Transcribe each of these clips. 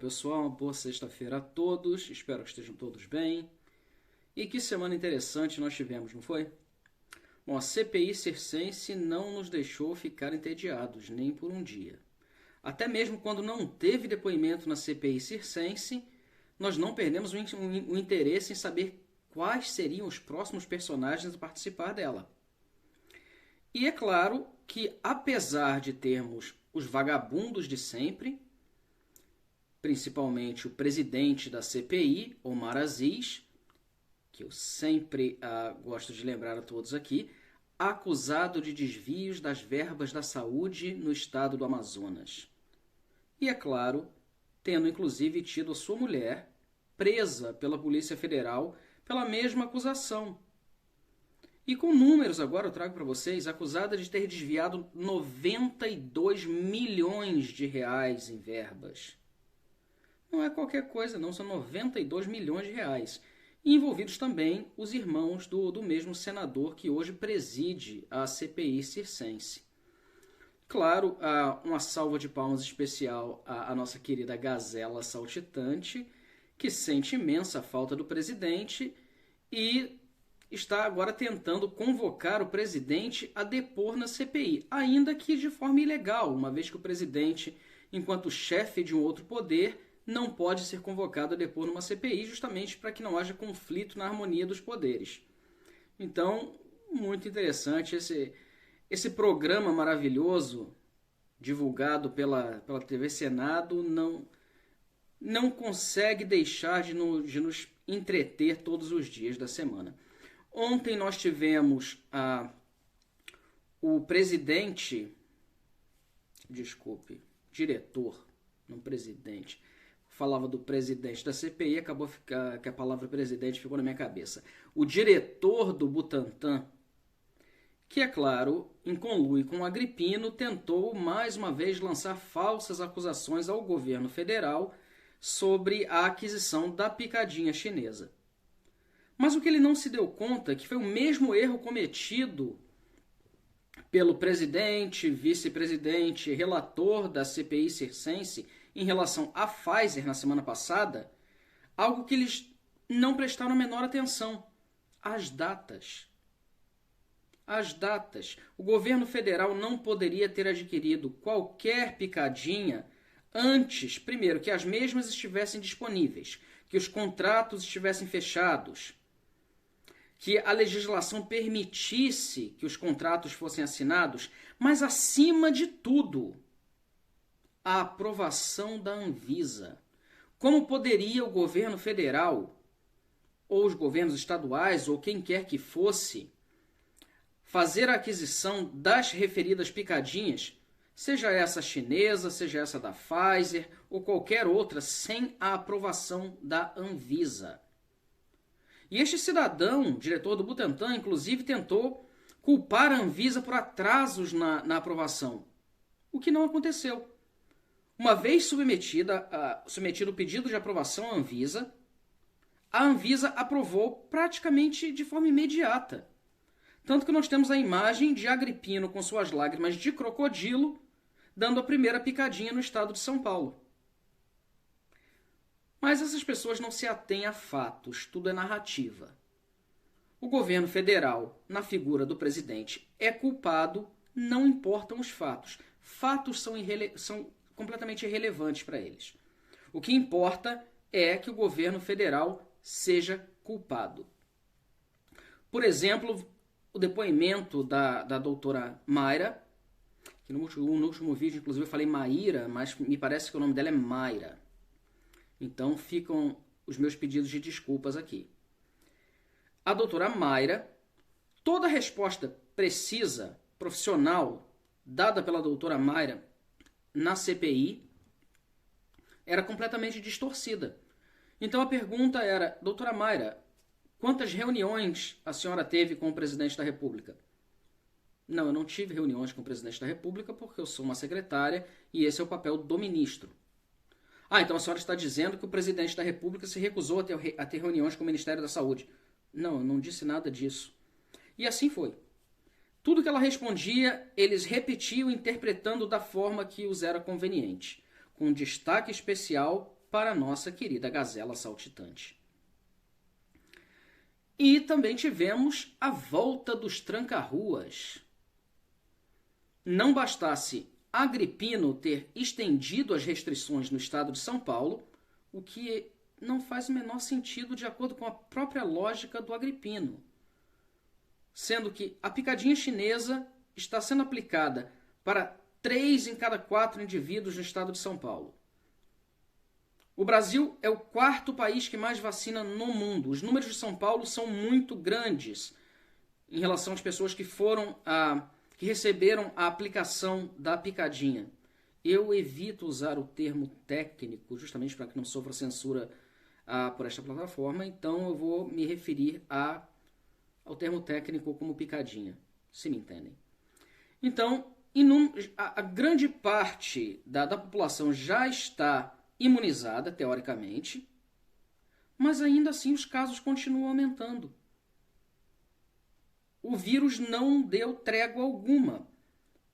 pessoal, uma boa sexta-feira a todos, espero que estejam todos bem. E que semana interessante nós tivemos, não foi? Bom, a CPI circense não nos deixou ficar entediados, nem por um dia. Até mesmo quando não teve depoimento na CPI circense, nós não perdemos o interesse em saber quais seriam os próximos personagens a participar dela. E é claro que, apesar de termos os vagabundos de sempre, principalmente o presidente da CPI, Omar Aziz, que eu sempre gosto de lembrar a todos aqui, acusado de desvios das verbas da saúde no estado do Amazonas. E, é claro, tendo inclusive tido a sua mulher presa pela Polícia Federal pela mesma acusação. E com números agora eu trago para vocês, acusada de ter desviado 92 milhões de reais em verbas. Não é qualquer coisa não, são 92 milhões de reais. E envolvidos também os irmãos do mesmo senador que hoje preside a CPI circense. Claro, uma salva de palmas especial à nossa querida Gazela Saltitante, que sente imensa falta do presidente e está agora tentando convocar o presidente a depor na CPI, ainda que de forma ilegal, uma vez que o presidente, enquanto chefe de um outro poder, não pode ser convocado a depor numa CPI, justamente para que não haja conflito na harmonia dos poderes. Então, muito interessante esse programa maravilhoso, divulgado pela TV Senado, não consegue deixar de nos entreter todos os dias da semana. Ontem nós tivemos o presidente, diretor, não presidente, falava do presidente da CPI, acabou que a palavra presidente ficou na minha cabeça. O diretor do Butantan, que, é claro, em conluio com o Agrippino, tentou mais uma vez lançar falsas acusações ao governo federal sobre a aquisição da picadinha chinesa. Mas o que ele não se deu conta é que foi o mesmo erro cometido pelo presidente, vice-presidente, relator da CPI circense em relação à Pfizer na semana passada, algo que eles não prestaram a menor atenção: as datas. As datas. O governo federal não poderia ter adquirido qualquer picadinha antes, primeiro, que as mesmas estivessem disponíveis, que os contratos estivessem fechados, que a legislação permitisse que os contratos fossem assinados, mas, acima de tudo, a aprovação da Anvisa. Como poderia o governo federal, ou os governos estaduais, ou quem quer que fosse, fazer a aquisição das referidas picadinhas, seja essa chinesa, seja essa da Pfizer, ou qualquer outra, sem a aprovação da Anvisa? E este cidadão, diretor do Butantan, inclusive tentou culpar a Anvisa por atrasos na aprovação, o que não aconteceu. Uma vez submetido o pedido de aprovação à Anvisa, a Anvisa aprovou praticamente de forma imediata. Tanto que nós temos a imagem de Agrippino com suas lágrimas de crocodilo dando a primeira picadinha no estado de São Paulo. Mas essas pessoas não se atêm a fatos, tudo é narrativa. O governo federal, na figura do presidente, é culpado, não importam os fatos. Fatos são completamente irrelevantes para eles. O que importa é que o governo federal seja culpado. Por exemplo, o depoimento da doutora Mayra, que no último vídeo, inclusive, eu falei Maíra, mas me parece que o nome dela é Mayra. Então ficam os meus pedidos de desculpas aqui. A doutora Mayra, toda resposta precisa, profissional, dada pela doutora Mayra na CPI, era completamente distorcida. Então a pergunta era: doutora Mayra, quantas reuniões a senhora teve com o presidente da República? Não, eu não tive reuniões com o presidente da República porque eu sou uma secretária e esse é o papel do ministro. Então a senhora está dizendo que o presidente da República se recusou a ter reuniões com o Ministério da Saúde. Não, eu não disse nada disso. E assim foi. Tudo que ela respondia, eles repetiam interpretando da forma que os era conveniente, com destaque especial para a nossa querida gazela saltitante. E também tivemos a volta dos tranca-ruas. Não bastasse Agrippino ter estendido as restrições no estado de São Paulo, o que não faz o menor sentido de acordo com a própria lógica do Agrippino, sendo que a picadinha chinesa está sendo aplicada para 3 em cada 4 indivíduos no estado de São Paulo. O Brasil é o 4º país que mais vacina no mundo. Os números de São Paulo são muito grandes em relação às pessoas que que receberam a aplicação da picadinha. Eu evito usar o termo técnico, justamente para que não sofra censura por esta plataforma, então eu vou me referir ao termo técnico como picadinha, se me entendem. Então, a grande parte da população já está imunizada, teoricamente, mas ainda assim os casos continuam aumentando. O vírus não deu trégua alguma,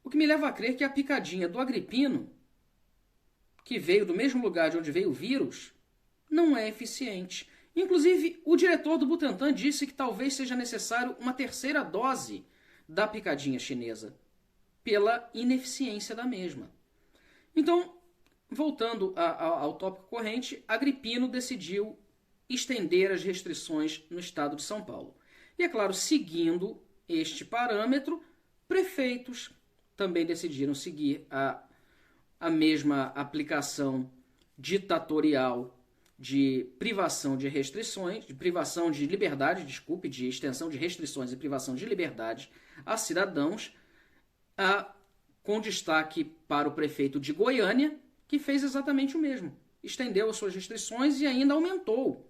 o que me leva a crer que a picadinha do Agrippino, que veio do mesmo lugar de onde veio o vírus, não é eficiente. Inclusive, o diretor do Butantan disse que talvez seja necessário uma 3ª dose da picadinha chinesa, pela ineficiência da mesma. Então, voltando ao tópico corrente, Agrippino decidiu estender as restrições no estado de São Paulo. E, é claro, seguindo este parâmetro, prefeitos também decidiram seguir a mesma aplicação ditatorial de privação de restrições, de privação de liberdade, de extensão de restrições e privação de liberdade a cidadãos, com destaque para o prefeito de Goiânia, que fez exatamente o mesmo. Estendeu as suas restrições e ainda aumentou.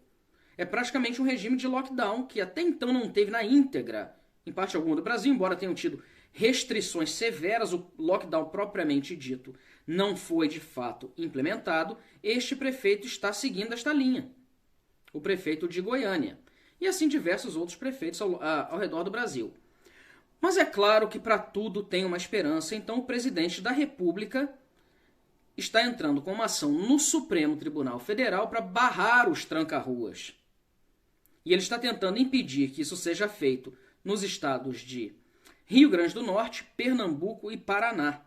É praticamente um regime de lockdown que até então não teve na íntegra, em parte alguma do Brasil, embora tenham tido restrições severas, o lockdown propriamente dito não foi de fato implementado. Este prefeito está seguindo esta linha, o prefeito de Goiânia, e assim diversos outros prefeitos ao redor do Brasil. Mas é claro que para tudo tem uma esperança, então o presidente da República está entrando com uma ação no Supremo Tribunal Federal para barrar os tranca-ruas. E ele está tentando impedir que isso seja feito nos estados de Rio Grande do Norte, Pernambuco e Paraná.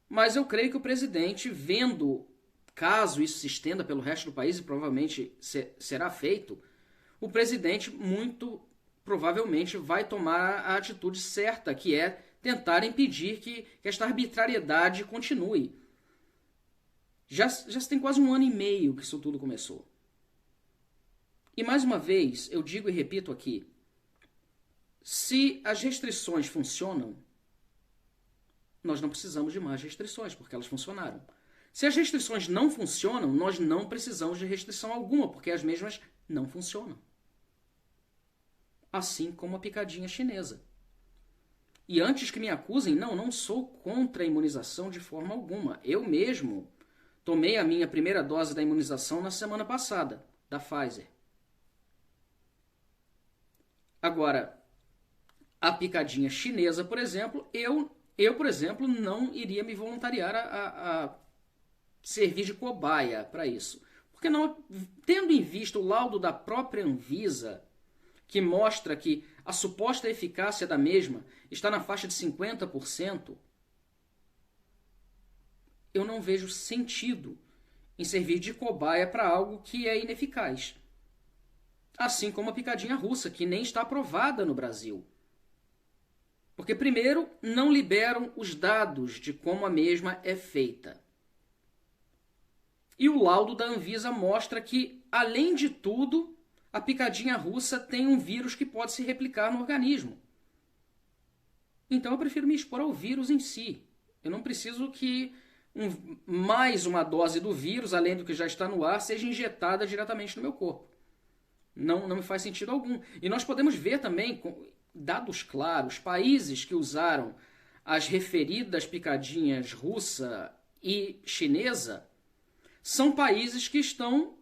Mas eu creio que o presidente, vendo, caso isso se estenda pelo resto do país, e provavelmente será feito, o presidente muito provavelmente vai tomar a atitude certa, que é tentar impedir que esta arbitrariedade continue. Já se tem quase 1 ano e meio que isso tudo começou. E mais uma vez, eu digo e repito aqui, se as restrições funcionam, nós não precisamos de mais restrições, porque elas funcionaram. Se as restrições não funcionam, nós não precisamos de restrição alguma, porque as mesmas não funcionam. Assim como a picadinha chinesa. E antes que me acusem, não sou contra a imunização de forma alguma. Eu mesmo tomei a minha primeira dose da imunização na semana passada, da Pfizer. Agora, a picadinha chinesa, por exemplo, eu, por exemplo, não iria me voluntariar a servir de cobaia para isso. Porque não, tendo em vista o laudo da própria Anvisa, que mostra que a suposta eficácia da mesma está na faixa de 50%, eu não vejo sentido em servir de cobaia para algo que é ineficaz. Assim como a picadinha russa, que nem está aprovada no Brasil. Porque, primeiro, não liberam os dados de como a mesma é feita. E o laudo da Anvisa mostra que, além de tudo, a picadinha russa tem um vírus que pode se replicar no organismo. Então eu prefiro me expor ao vírus em si. Eu não preciso que mais uma dose do vírus, além do que já está no ar, seja injetada diretamente no meu corpo. Não me faz sentido algum. E nós podemos ver também, dados claros, países que usaram as referidas picadinhas russa e chinesa, são países que estão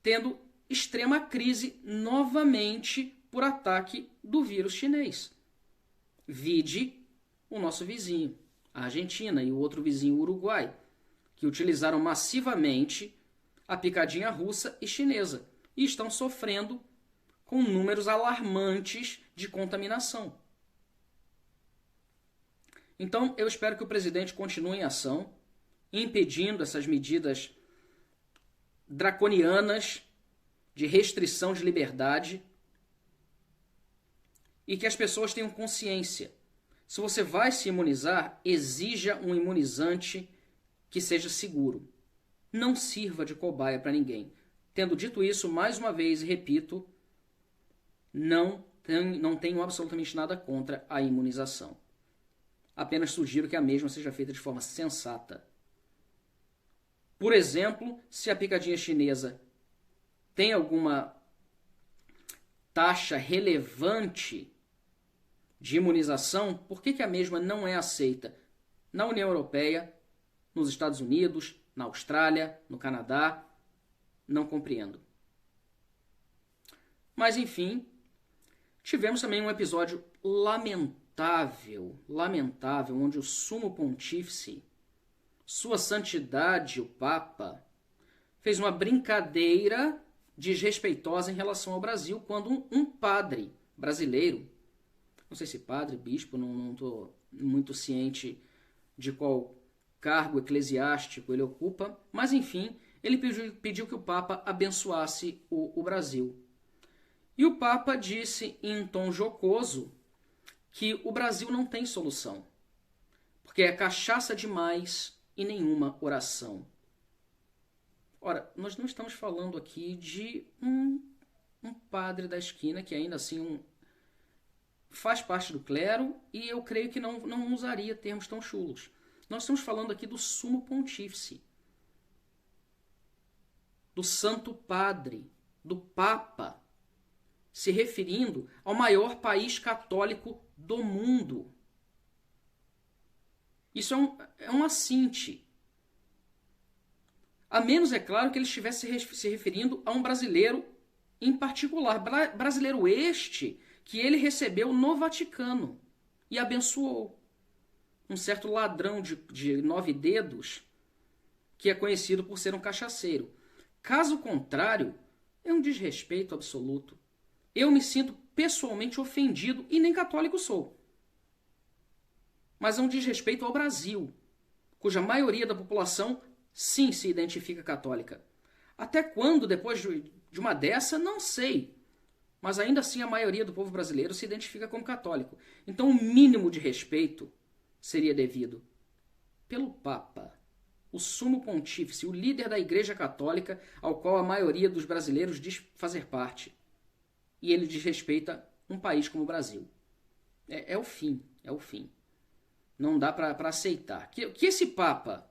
tendo extrema crise novamente por ataque do vírus chinês. Vide o nosso vizinho, a Argentina, e o outro vizinho, o Uruguai, que utilizaram massivamente a picadinha russa e chinesa e estão sofrendo com números alarmantes de contaminação. Então, eu espero que o presidente continue em ação, impedindo essas medidas draconianas de restrição de liberdade e que as pessoas tenham consciência. Se você vai se imunizar, exija um imunizante que seja seguro. Não sirva de cobaia para ninguém. Tendo dito isso, mais uma vez, repito, não tenho absolutamente nada contra a imunização. Apenas sugiro que a mesma seja feita de forma sensata. Por exemplo, se a picadinha chinesa tem alguma taxa relevante de imunização, por que a mesma não é aceita na União Europeia, nos Estados Unidos, na Austrália, no Canadá? Não compreendo. Mas, enfim, tivemos também um episódio lamentável, onde o Sumo Pontífice, Sua Santidade, o Papa, fez uma brincadeira desrespeitosa em relação ao Brasil, quando um padre brasileiro, não sei se padre, bispo, não estou muito ciente de qual cargo eclesiástico ele ocupa, mas enfim, ele pediu que o Papa abençoasse o Brasil. E o Papa disse em tom jocoso que o Brasil não tem solução, porque é cachaça demais e nenhuma oração. Ora, nós não estamos falando aqui de um padre da esquina que ainda assim faz parte do clero e eu creio que não usaria termos tão chulos. Nós estamos falando aqui do Sumo Pontífice, do Santo Padre, do Papa, se referindo ao maior país católico do mundo. Isso é um assinte. A menos, é claro, que ele estivesse se referindo a um brasileiro em particular. Brasileiro este que ele recebeu no Vaticano e abençoou. Um certo ladrão de 9 dedos que é conhecido por ser um cachaceiro. Caso contrário, é um desrespeito absoluto. Eu me sinto pessoalmente ofendido e nem católico sou. Mas é um desrespeito ao Brasil, cuja maioria da população sim se identifica católica. Até quando, depois de uma dessa, não sei. Mas ainda assim a maioria do povo brasileiro se identifica como católico. Então o mínimo de respeito seria devido pelo Papa, o Sumo Pontífice, o líder da Igreja Católica, ao qual a maioria dos brasileiros diz fazer parte. E ele desrespeita um país como o Brasil. É o fim. Não dá para aceitar. Que esse Papa,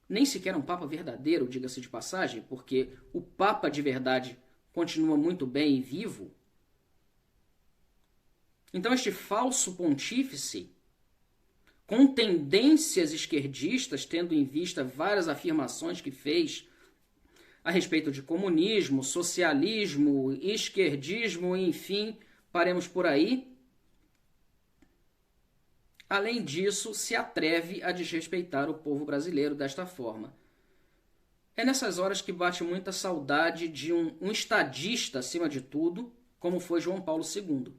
nem sequer um Papa verdadeiro, diga-se de passagem, porque o Papa de verdade continua muito bem e vivo. Então este falso pontífice, com tendências esquerdistas, tendo em vista várias afirmações que fez a respeito de comunismo, socialismo, esquerdismo, enfim, paremos por aí. Além disso, se atreve a desrespeitar o povo brasileiro desta forma. É nessas horas que bate muita saudade de um estadista, acima de tudo, como foi João Paulo II.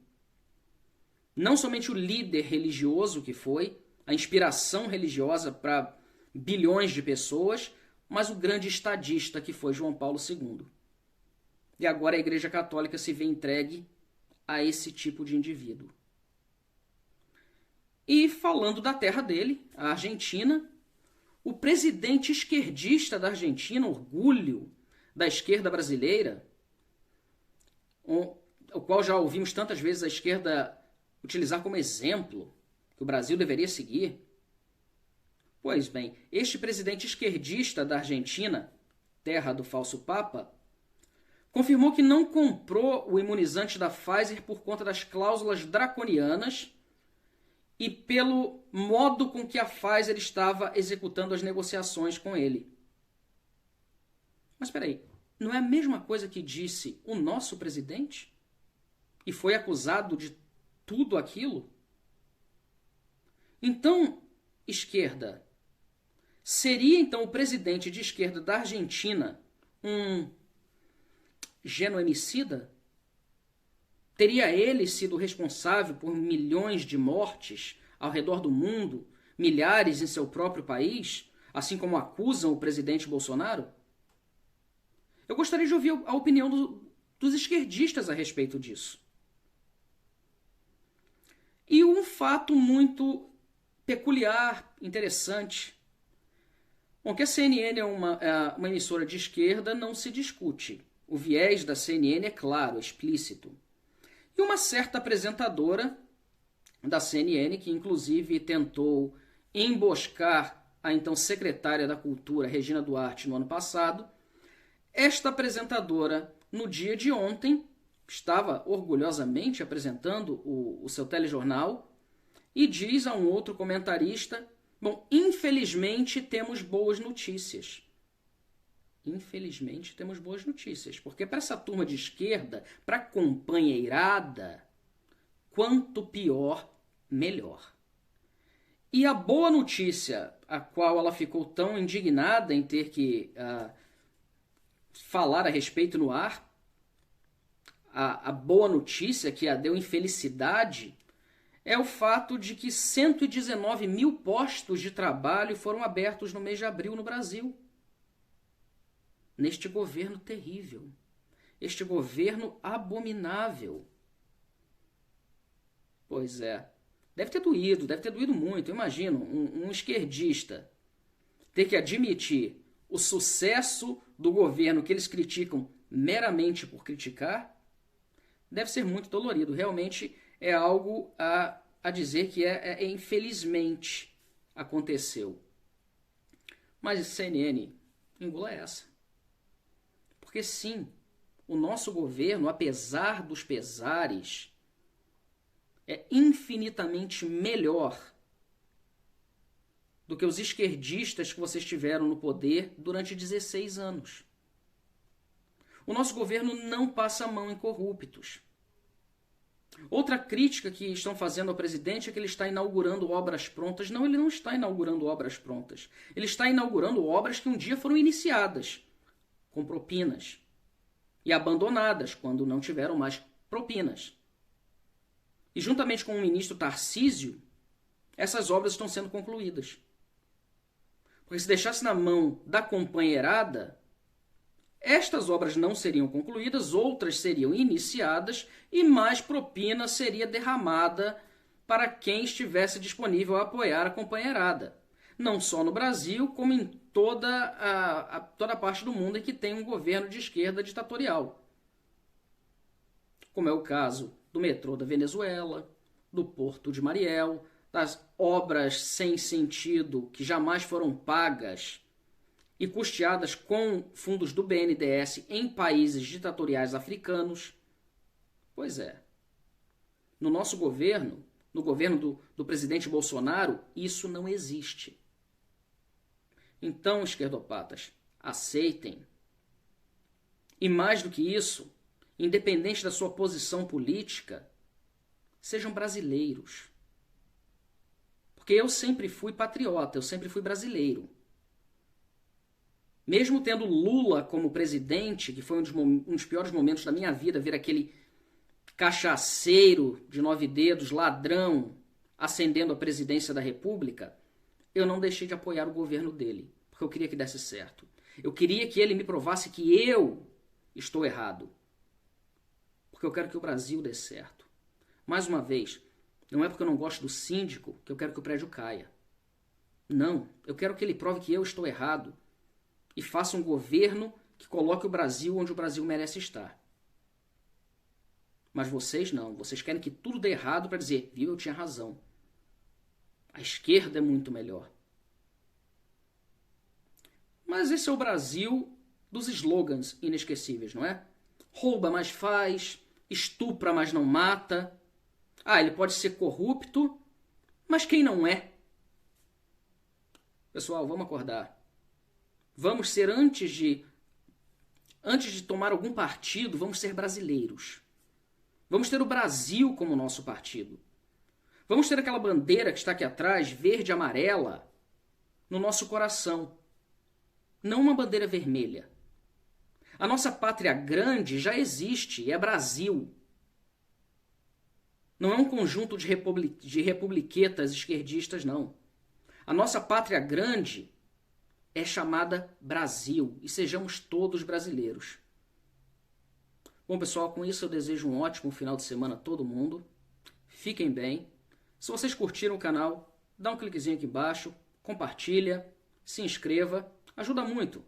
Não somente o líder religioso que foi, a inspiração religiosa para bilhões de pessoas, mas o grande estadista que foi João Paulo II. E agora a Igreja Católica se vê entregue a esse tipo de indivíduo. E falando da terra dele, a Argentina, o presidente esquerdista da Argentina, orgulho da esquerda brasileira, o qual já ouvimos tantas vezes a esquerda utilizar como exemplo, que o Brasil deveria seguir. Pois bem, este presidente esquerdista da Argentina, terra do falso Papa, confirmou que não comprou o imunizante da Pfizer por conta das cláusulas draconianas e pelo modo com que a Pfizer estava executando as negociações com ele. Mas espera aí, não é a mesma coisa que disse o nosso presidente? E foi acusado de tudo aquilo? Então, esquerda, Seria então o presidente de esquerda da Argentina um genoemicida? Teria ele sido responsável por milhões de mortes ao redor do mundo, milhares em seu próprio país, assim como acusam o presidente Bolsonaro? Eu gostaria de ouvir a opinião dos esquerdistas a respeito disso. E um fato muito peculiar, interessante. Bom, que a CNN é uma emissora de esquerda não se discute. O viés da CNN é claro, explícito. E uma certa apresentadora da CNN, que inclusive tentou emboscar a então secretária da Cultura, Regina Duarte, no ano passado, esta apresentadora, no dia de ontem, estava orgulhosamente apresentando o seu telejornal e diz a um outro comentarista: bom, infelizmente temos boas notícias. Infelizmente temos boas notícias, porque para essa turma de esquerda, para a companheirada, quanto pior, melhor. E a boa notícia, a qual ela ficou tão indignada em ter que falar a respeito no ar, a boa notícia que a deu infelicidade, é o fato de que 119 mil postos de trabalho foram abertos no mês de abril no Brasil. Neste governo terrível, este governo abominável. Pois é, deve ter doído muito. Eu imagino um esquerdista ter que admitir o sucesso do governo que eles criticam meramente por criticar. Deve ser muito dolorido. Realmente é algo a dizer que infelizmente aconteceu. Mas CNN, engula essa. Porque sim, o nosso governo, apesar dos pesares, é infinitamente melhor do que os esquerdistas que vocês tiveram no poder durante 16 anos. O nosso governo não passa a mão em corruptos. Outra crítica que estão fazendo ao presidente é que ele está inaugurando obras prontas. Não, ele não está inaugurando obras prontas. Ele está inaugurando obras que um dia foram iniciadas com propinas e abandonadas quando não tiveram mais propinas. E juntamente com o ministro Tarcísio, essas obras estão sendo concluídas. Porque se deixasse na mão da companheirada, estas obras não seriam concluídas, outras seriam iniciadas e mais propina seria derramada para quem estivesse disponível a apoiar a companheirada. Não só no Brasil, como em toda a parte do mundo em que tem um governo de esquerda ditatorial. Como é o caso do metrô da Venezuela, do Porto de Mariel, das obras sem sentido que jamais foram pagas e custeadas com fundos do BNDES em países ditatoriais africanos. Pois é. No nosso governo, no governo do presidente Bolsonaro, isso não existe. Então, esquerdopatas, aceitem. E mais do que isso, independente da sua posição política, sejam brasileiros. Porque eu sempre fui patriota, eu sempre fui brasileiro. Mesmo tendo Lula como presidente, que foi um dos piores momentos da minha vida, ver aquele cachaceiro de 9 dedos, ladrão, ascendendo a presidência da República, eu não deixei de apoiar o governo dele, porque eu queria que desse certo. Eu queria que ele me provasse que eu estou errado. Porque eu quero que o Brasil dê certo. Mais uma vez, não é porque eu não gosto do síndico que eu quero que o prédio caia. Não, eu quero que ele prove que eu estou errado e faça um governo que coloque o Brasil onde o Brasil merece estar. Mas vocês não, vocês querem que tudo dê errado para dizer, viu, eu tinha razão. A esquerda é muito melhor. Mas esse é o Brasil dos slogans inesquecíveis, não é? Rouba, mas faz, estupra, mas não mata. Ah, ele pode ser corrupto, mas quem não é? Pessoal, vamos acordar. Vamos ser, antes de tomar algum partido, vamos ser brasileiros. Vamos ter o Brasil como nosso partido. Vamos ter aquela bandeira que está aqui atrás, verde e amarela, no nosso coração, não uma bandeira vermelha. A nossa pátria grande já existe, é Brasil. Não é um conjunto de republiquetas esquerdistas, não. A nossa pátria grande é chamada Brasil, e sejamos todos brasileiros. Bom, pessoal, com isso eu desejo um ótimo final de semana a todo mundo. Fiquem bem. Se vocês curtiram o canal, dá um cliquezinho aqui embaixo, compartilha, se inscreva, ajuda muito.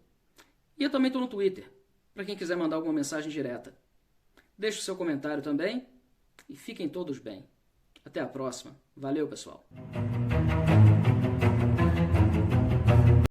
E eu também estou no Twitter, para quem quiser mandar alguma mensagem direta. Deixe o seu comentário também e fiquem todos bem. Até a próxima. Valeu, pessoal.